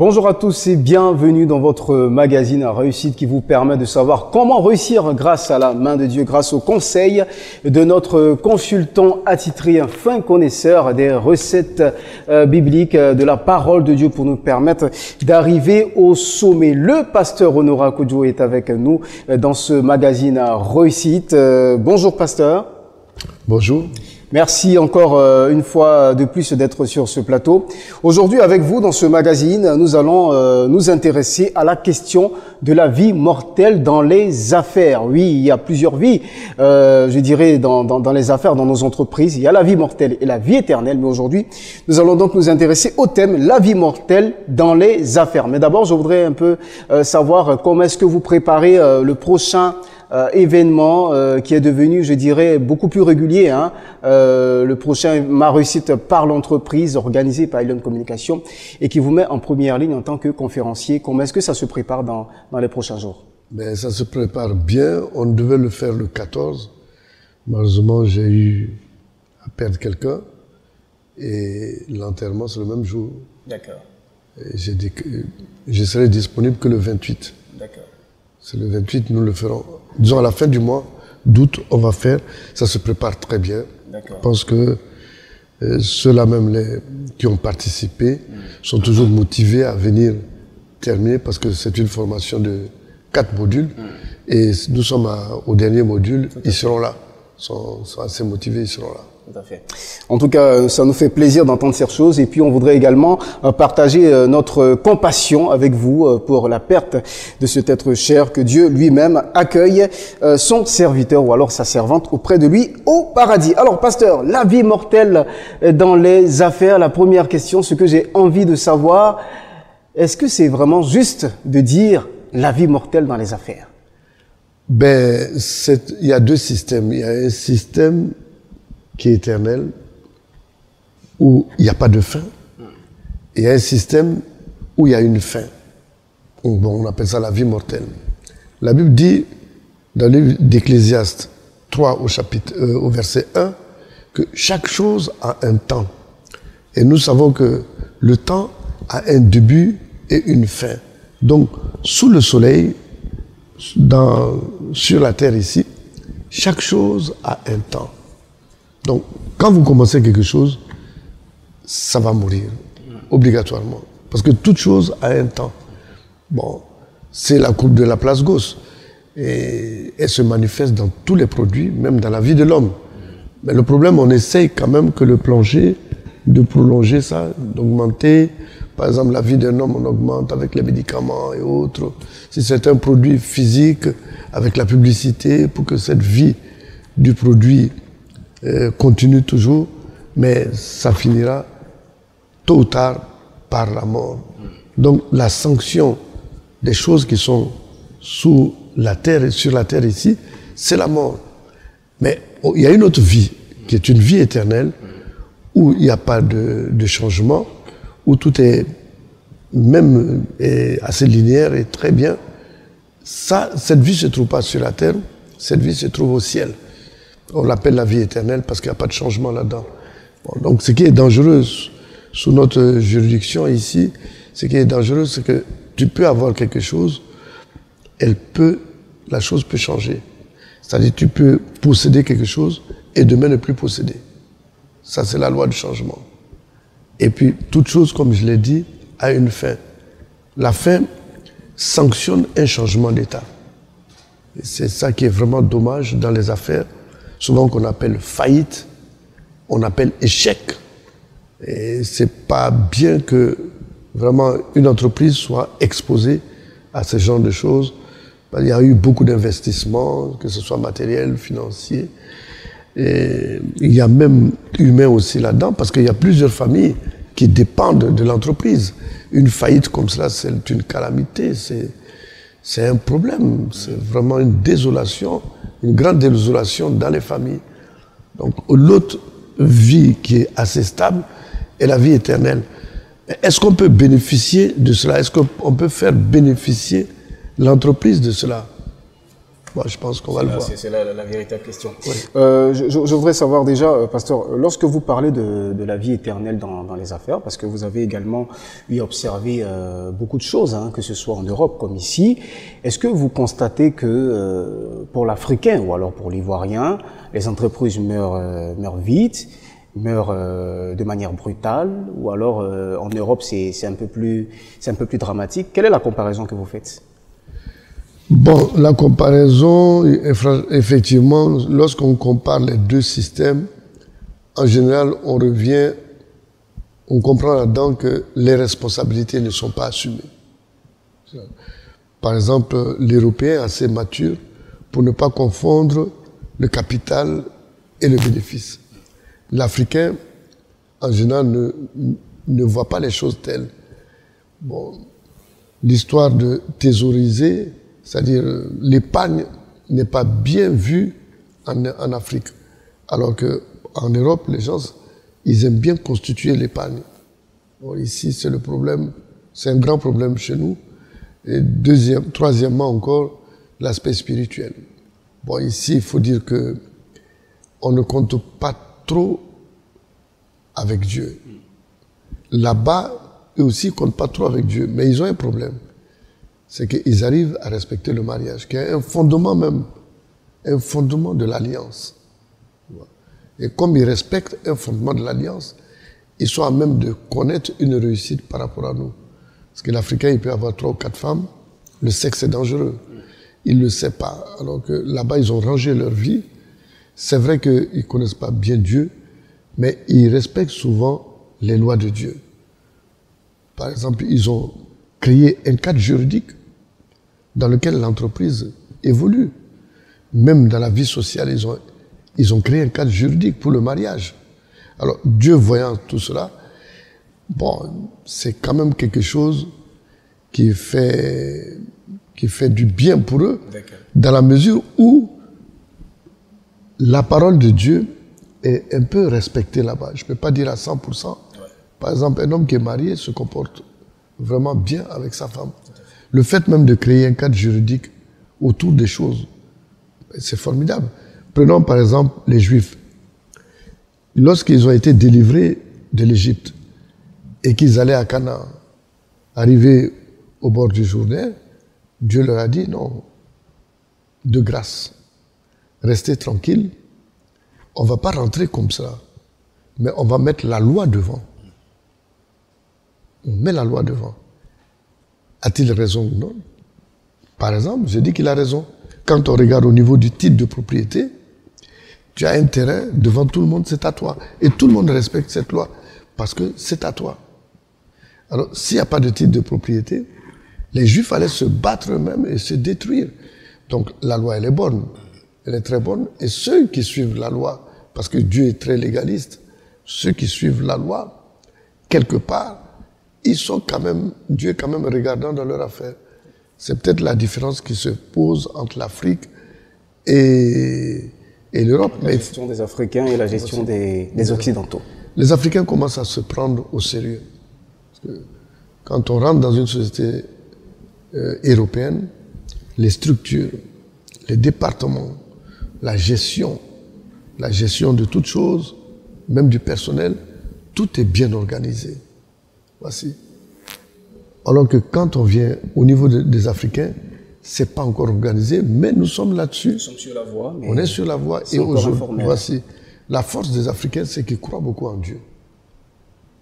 Bonjour à tous et bienvenue dans votre magazine Réussite qui vous permet de savoir comment réussir grâce à la main de Dieu, grâce aux conseils de notre consultant attitré, un fin connaisseur des recettes bibliques, de la parole de Dieu pour nous permettre d'arriver au sommet. Le pasteur Honora Kodjo est avec nous dans ce magazine Réussite. Bonjour pasteur. Bonjour. Merci encore une fois de plus d'être sur ce plateau. Aujourd'hui, avec vous, dans ce magazine, nous allons nous intéresser à la question de la vie mortelle dans les affaires. Oui, il y a plusieurs vies, je dirais, dans les affaires, dans nos entreprises. Il y a la vie mortelle et la vie éternelle. Mais aujourd'hui, nous allons donc nous intéresser au thème la vie mortelle dans les affaires. Mais d'abord, je voudrais un peu savoir comment est-ce que vous préparez le prochain événement qui est devenu, je dirais, beaucoup plus régulier. Le prochain Ma Réussite par l'entreprise, organisé par Elon Communication et qui vous met en première ligne en tant que conférencier. Comment est-ce que ça se prépare dans les prochains jours? Ben, ça se prépare bien. On devait le faire le 14. Malheureusement, j'ai eu à perdre quelqu'un et l'enterrement, c'est le même jour. D'accord. Et j'ai dit que je serai disponible que le 28. D'accord. C'est le 28, nous le ferons. Disons, à la fin du mois d'août, on va faire. Ça se prépare très bien. Je pense que ceux-là même qui ont participé sont toujours motivés à venir terminer parce que c'est une formation de 4 modules. Et nous sommes au dernier module, ils seront là. Ils sont assez motivés, ils seront là. Tout à fait. En tout cas, ça nous fait plaisir d'entendre ces choses et puis on voudrait également partager notre compassion avec vous pour la perte de cet être cher, que Dieu lui-même accueille son serviteur ou alors sa servante auprès de lui au paradis. Alors, pasteur, la vie mortelle dans les affaires, la première question, ce que j'ai envie de savoir, est-ce que c'est vraiment juste de dire la vie mortelle dans les affaires? Ben, il y a deux systèmes. Il y a un système qui est éternel, où il n'y a pas de fin. Et il y a un système où il y a une fin. On appelle ça la vie mortelle. La Bible dit, dans le livre d'Ecclésiaste 3 au verset 1, que chaque chose a un temps. Et nous savons que le temps a un début et une fin. Donc, sous le soleil, sur la terre ici, chaque chose a un temps. Donc, quand vous commencez quelque chose, ça va mourir, obligatoirement. Parce que toute chose a un temps. Bon, c'est la courbe de la place Gauss. Et elle se manifeste dans tous les produits, même dans la vie de l'homme. Mais le problème, on essaye quand même que le plancher, de prolonger ça, d'augmenter. Par exemple, la vie d'un homme, on augmente avec les médicaments et autres. Si c'est un produit physique, avec la publicité, pour que cette vie du produit continue toujours, mais ça finira tôt ou tard par la mort. Donc la sanction des choses qui sont sous la terre et sur la terre ici, c'est la mort. Mais il y a une autre vie, qui est une vie éternelle, où il n'y a pas de changement, où tout est même assez linéaire et très bien. Cette vie ne se trouve pas sur la terre, cette vie se trouve au ciel. On l'appelle la vie éternelle parce qu'il n'y a pas de changement là-dedans. Bon, donc ce qui est dangereux sous notre juridiction ici, ce qui est dangereux, c'est que tu peux avoir quelque chose, la chose peut changer. C'est-à-dire tu peux posséder quelque chose et demain ne plus posséder. Ça, c'est la loi du changement. Et puis, toute chose, comme je l'ai dit, a une fin. La fin sanctionne un changement d'état. Et c'est ça qui est vraiment dommage dans les affaires, souvent qu'on appelle faillite, on appelle échec. Et c'est pas bien que vraiment une entreprise soit exposée à ce genre de choses. Il y a eu beaucoup d'investissements, que ce soit matériel, financier. Et il y a même humain aussi là-dedans, parce qu'il y a plusieurs familles qui dépendent de l'entreprise. Une faillite comme cela, c'est une calamité, c'est un problème, c'est vraiment une désolation, une grande désolation dans les familles. Donc l'autre vie qui est assez stable est la vie éternelle. Est-ce qu'on peut bénéficier de cela? Est-ce qu'on peut faire bénéficier l'entreprise de cela? Bon, je pense qu'on va le voir. C'est la véritable question. Oui. Je voudrais savoir déjà, pasteur, lorsque vous parlez de la vie éternelle dans les affaires, parce que vous avez également eu observé beaucoup de choses, hein, que ce soit en Europe comme ici, est-ce que vous constatez que pour l'Africain ou alors pour l'Ivoirien, les entreprises meurent vite, meurent de manière brutale, ou alors en Europe c'est un peu plus dramatique? Quelle est la comparaison que vous faites? Bon, la comparaison, effectivement, lorsqu'on compare les deux systèmes, en général, on comprend là-dedans que les responsabilités ne sont pas assumées. Par exemple, l'Européen est assez mature pour ne pas confondre le capital et le bénéfice. L'Africain, en général, ne voit pas les choses telles. Bon, l'histoire de thésauriser, c'est-à-dire l'épargne n'est pas bien vue en Afrique. Alors qu'en Europe, les gens, ils aiment bien constituer l'épargne. Bon, ici, c'est le problème, c'est un grand problème chez nous. Et troisièmement encore, l'aspect spirituel. Bon, ici, il faut dire que on ne compte pas trop avec Dieu. Là-bas, eux aussi, ils ne comptent pas trop avec Dieu. Mais ils ont un problème. C'est qu'ils arrivent à respecter le mariage, qui est un fondement même, un fondement de l'alliance. Et comme ils respectent un fondement de l'alliance, ils sont à même de connaître une réussite par rapport à nous. Parce que l'Africain, il peut avoir 3 ou 4 femmes, le sexe est dangereux. Il ne le sait pas. Alors que là-bas, ils ont rangé leur vie. C'est vrai qu'ils ne connaissent pas bien Dieu, mais ils respectent souvent les lois de Dieu. Par exemple, ils ont créé un cadre juridique dans lequel l'entreprise évolue. Même dans la vie sociale, ils ont créé un cadre juridique pour le mariage. Alors, Dieu voyant tout cela, bon, c'est quand même quelque chose qui fait du bien pour eux, dans la mesure où la parole de Dieu est un peu respectée là-bas. Je ne peux pas dire à 100%. Ouais. Par exemple, un homme qui est marié se comporte vraiment bien avec sa femme. Le fait même de créer un cadre juridique autour des choses, c'est formidable. Prenons par exemple les Juifs. Lorsqu'ils ont été délivrés de l'Égypte et qu'ils allaient à Canaan, arrivés au bord du Jourdain, Dieu leur a dit non, de grâce, restez tranquilles, on ne va pas rentrer comme ça, mais on va mettre la loi devant. On met la loi devant. A-t-il raison ou non? Par exemple, je dis qu'il a raison. Quand on regarde au niveau du titre de propriété, tu as un terrain, devant tout le monde, c'est à toi. Et tout le monde respecte cette loi, parce que c'est à toi. Alors, s'il n'y a pas de titre de propriété, les Juifs allaient se battre eux-mêmes et se détruire. Donc, la loi, elle est bonne. Elle est très bonne. Et ceux qui suivent la loi, parce que Dieu est très légaliste, ceux qui suivent la loi, quelque part, ils sont quand même, Dieu est quand même regardant dans leur affaire. C'est peut-être la différence qui se pose entre l'Afrique et l'Europe. La gestion des Africains et la gestion des Occidentaux. Les Africains commencent à se prendre au sérieux. Parce que quand on rentre dans une société européenne, les structures, les départements, la gestion de toutes choses, même du personnel, tout est bien organisé. Voici. Alors que quand on vient au niveau des Africains, c'est pas encore organisé, mais nous sommes là-dessus. Nous sommes sur la voie. On est sur la voie. Et aujourd'hui, voici. La force des Africains, c'est qu'ils croient beaucoup en Dieu.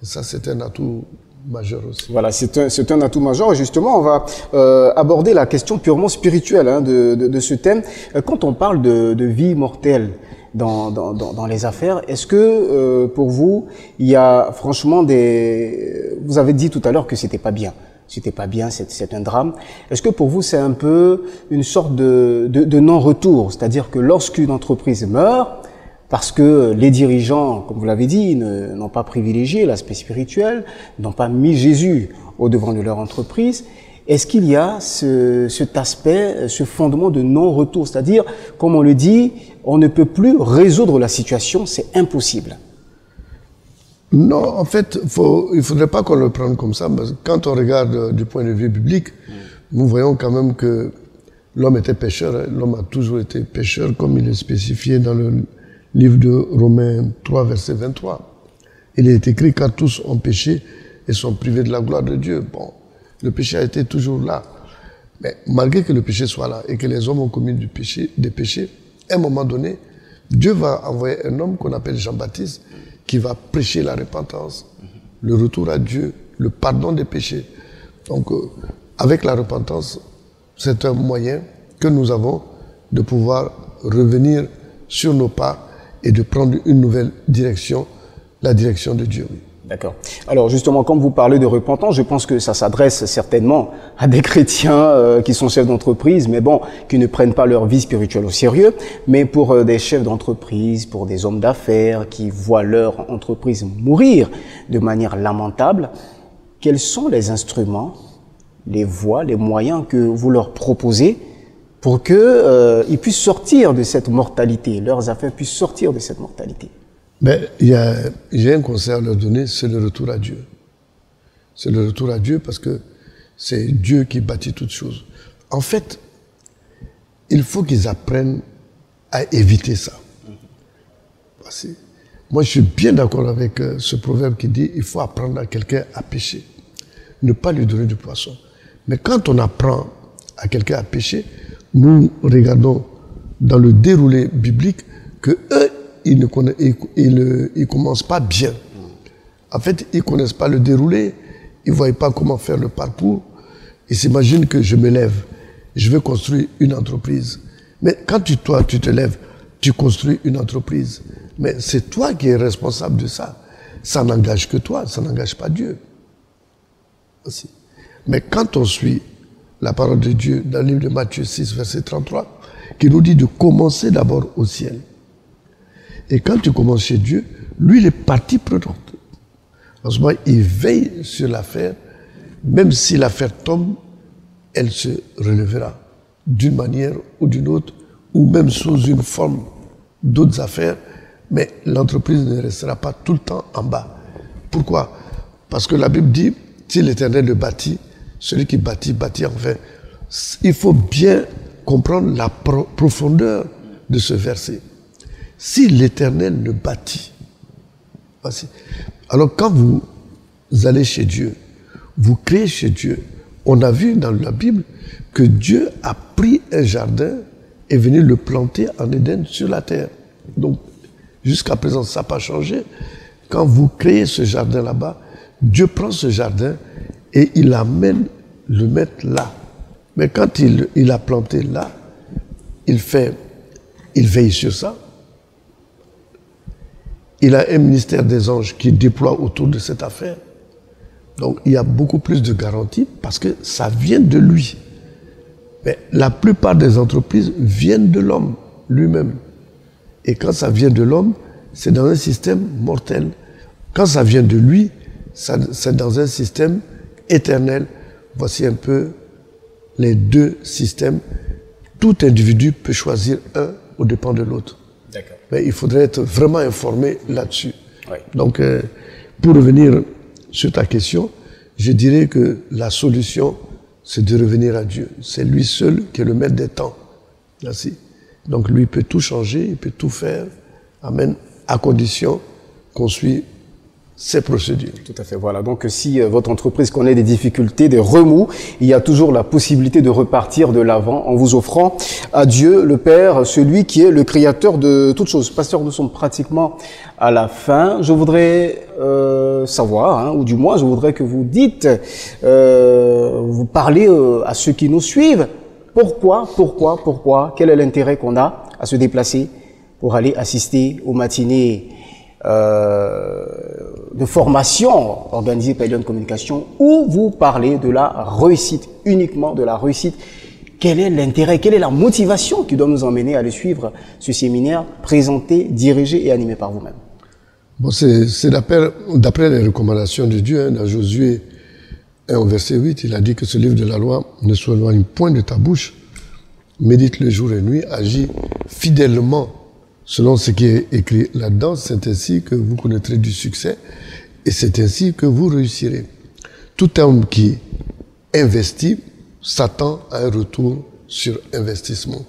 Et ça, c'est un atout majeur aussi. Voilà, c'est un atout majeur. Et justement, on va aborder la question purement spirituelle hein, de ce thème. Quand on parle de vie mortelle dans les affaires, est-ce que pour vous, il y a franchement vous avez dit tout à l'heure que c'était pas bien. C'était pas bien, c'est un drame. Est-ce que pour vous, c'est un peu une sorte de non-retour? C'est-à-dire que lorsqu'une entreprise meurt, parce que les dirigeants, comme vous l'avez dit, n'ont pas privilégié l'aspect spirituel, n'ont pas mis Jésus au devant de leur entreprise, est-ce qu'il y a cet aspect, ce fondement de non-retour? C'est-à-dire, comme on le dit, on ne peut plus résoudre la situation, c'est impossible. Non, en fait, il ne faudrait pas qu'on le prenne comme ça, parce que quand on regarde du point de vue biblique, nous voyons quand même que l'homme était pécheur, hein. L'homme a toujours été pécheur, comme il est spécifié dans le livre de Romains 3, verset 23. Il est écrit, car tous ont péché et sont privés de la gloire de Dieu. Bon, le péché a été toujours là. Mais malgré que le péché soit là et que les hommes ont commis des péchés, à un moment donné, Dieu va envoyer un homme qu'on appelle Jean-Baptiste qui va prêcher la repentance, le retour à Dieu, le pardon des péchés. Donc, avec la repentance, c'est un moyen que nous avons de pouvoir revenir sur nos pas et de prendre une nouvelle direction, la direction de Dieu. D'accord. Alors justement, quand vous parlez de repentance, je pense que ça s'adresse certainement à des chrétiens qui sont chefs d'entreprise, mais bon, qui ne prennent pas leur vie spirituelle au sérieux. Mais pour des chefs d'entreprise, pour des hommes d'affaires qui voient leur entreprise mourir de manière lamentable, quels sont les instruments, les voies, les moyens que vous leur proposez pour qu'ils puissent sortir de cette mortalité, leurs affaires puissent sortir de cette mortalité? Mais j'ai un conseil à leur donner, c'est le retour à Dieu. C'est le retour à Dieu parce que c'est Dieu qui bâtit toutes choses. En fait, il faut qu'ils apprennent à éviter ça. Moi, je suis bien d'accord avec ce proverbe qui dit il faut apprendre à quelqu'un à pêcher. Ne pas lui donner du poisson. Mais quand on apprend à quelqu'un à pêcher, nous regardons dans le déroulé biblique que eux, ils ne commencent pas bien. En fait, ils ne connaissent pas le déroulé, ils ne voient pas comment faire le parcours. Ils s'imaginent que je me lève, je vais construire une entreprise. Mais quand toi, tu te lèves, tu construis une entreprise. Mais c'est toi qui es responsable de ça. Ça n'engage que toi, ça n'engage pas Dieu. Aussi. Mais quand on suit la parole de Dieu dans le livre de Matthieu 6, verset 33, qui nous dit de commencer d'abord au ciel. Et quand tu commences chez Dieu, lui, il est partie prenante. En ce moment, il veille sur l'affaire. Même si l'affaire tombe, elle se relèvera d'une manière ou d'une autre, ou même sous une forme d'autres affaires, mais l'entreprise ne restera pas tout le temps en bas. Pourquoi? Parce que la Bible dit, si l'Éternel le bâtit, celui qui bâtit, bâtit enfin. Il faut bien comprendre la profondeur de ce verset. Si l'Éternel le bâtit, voici. Alors quand vous allez chez Dieu, vous créez chez Dieu, on a vu dans la Bible que Dieu a pris un jardin et venu le planter en Éden sur la terre. Donc, jusqu'à présent, ça n'a pas changé. Quand vous créez ce jardin là-bas, Dieu prend ce jardin et il l'amène le mettre là. Mais quand il a planté là, il veille sur ça. Il a un ministère des anges qui déploie autour de cette affaire. Donc, il y a beaucoup plus de garanties parce que ça vient de lui. Mais la plupart des entreprises viennent de l'homme lui-même. Et quand ça vient de l'homme, c'est dans un système mortel. Quand ça vient de lui, c'est dans un système éternel. Voici un peu les deux systèmes. Tout individu peut choisir un aux dépens de l'autre. D'accord. Mais il faudrait être vraiment informé là-dessus. Oui. Donc, pour revenir sur ta question, je dirais que la solution, c'est de revenir à Dieu. C'est lui seul qui est le maître des temps. Merci. Donc, lui peut tout changer, il peut tout faire. Amen. À condition qu'on suit ses procédures. Tout à fait, voilà. Donc si votre entreprise connaît des difficultés, des remous, il y a toujours la possibilité de repartir de l'avant en vous offrant à Dieu, le Père, celui qui est le créateur de toutes choses. Pasteur, nous sommes pratiquement à la fin. Je voudrais savoir, ou du moins je voudrais que vous dites, vous parlez à ceux qui nous suivent. Pourquoi? Quel est l'intérêt qu'on a à se déplacer pour aller assister aux matinées de formation organisée par Elion Communication où vous parlez de la réussite, uniquement de la réussite? Quel est l'intérêt, quelle est la motivation qui doit nous emmener à aller suivre ce séminaire présenté, dirigé et animé par vous-même? Bon, c'est d'après les recommandations de Dieu, dans Josué 1 au verset 8, il a dit que ce livre de la loi ne s'éloigne point de ta bouche, médite le jour et nuit, agis fidèlement selon ce qui est écrit là-dedans. C'est ainsi que vous connaîtrez du succès et c'est ainsi que vous réussirez. Tout homme qui investit s'attend à un retour sur investissement.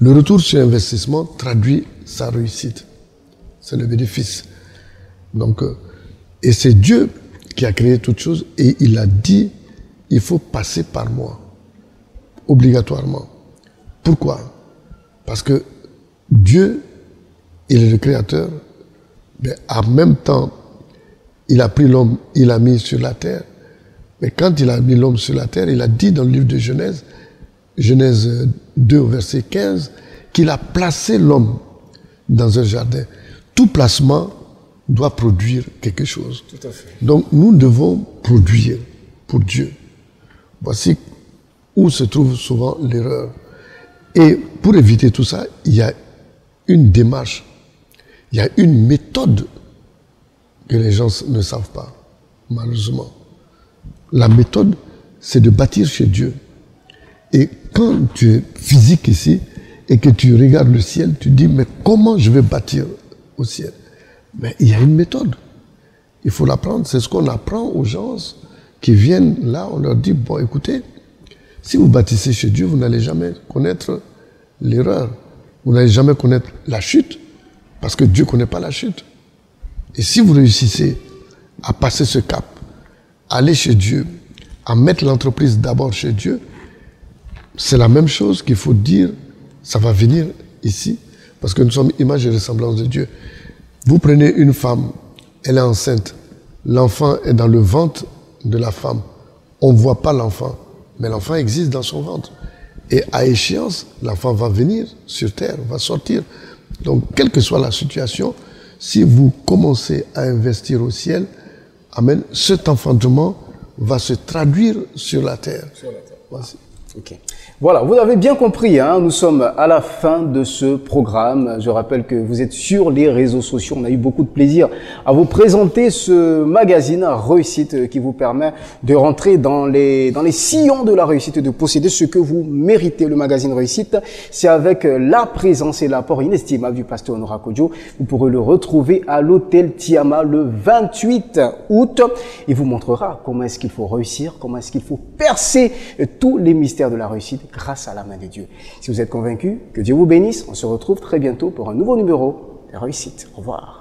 Le retour sur investissement traduit sa réussite. C'est le bénéfice. Donc, et c'est Dieu qui a créé toute chose et il a dit, il faut passer par moi, obligatoirement. Pourquoi? Parce que Dieu, il est le créateur, mais en même temps, il a pris l'homme, il l'a mis sur la terre. Mais quand il a mis l'homme sur la terre, il a dit dans le livre de Genèse, Genèse 2, verset 15, qu'il a placé l'homme dans un jardin. Tout placement doit produire quelque chose. Tout à fait. Donc nous devons produire pour Dieu. Voici où se trouve souvent l'erreur. Et pour éviter tout ça, il y a une démarche, il y a une méthode que les gens ne savent pas, malheureusement. La méthode, c'est de bâtir chez Dieu. Et quand tu es physique ici et que tu regardes le ciel, tu dis, mais comment je vais bâtir au ciel? Mais il y a une méthode. Il faut l'apprendre. C'est ce qu'on apprend aux gens qui viennent là. On leur dit, bon, écoutez, si vous bâtissez chez Dieu, vous n'allez jamais connaître l'erreur. Vous n'allez jamais connaître la chute, parce que Dieu ne connaît pas la chute. Et si vous réussissez à passer ce cap, à aller chez Dieu, à mettre l'entreprise d'abord chez Dieu, c'est la même chose qu'il faut dire, ça va venir ici, parce que nous sommes image et ressemblance de Dieu. Vous prenez une femme, elle est enceinte, l'enfant est dans le ventre de la femme. On ne voit pas l'enfant, mais l'enfant existe dans son ventre. Et à échéance, l'enfant va venir sur terre, va sortir. Donc, quelle que soit la situation, si vous commencez à investir au ciel, amen, cet enfantement va se traduire sur la terre. Sur la terre. Voici. Ok. Voilà, vous avez bien compris, hein, nous sommes à la fin de ce programme. Je rappelle que vous êtes sur les réseaux sociaux. On a eu beaucoup de plaisir à vous présenter ce magazine Réussite qui vous permet de rentrer dans les sillons de la réussite et de posséder ce que vous méritez. Le magazine Réussite, c'est avec la présence et l'apport inestimable du pasteur Honora Kodjo. Vous pourrez le retrouver à l'hôtel Tiama le 28 août. Il vous montrera comment est-ce qu'il faut réussir, comment est-ce qu'il faut percer tous les mystères de la réussite grâce à la main de Dieu. Si vous êtes convaincu, que Dieu vous bénisse. On se retrouve très bientôt pour un nouveau numéro de Réussite. Au revoir.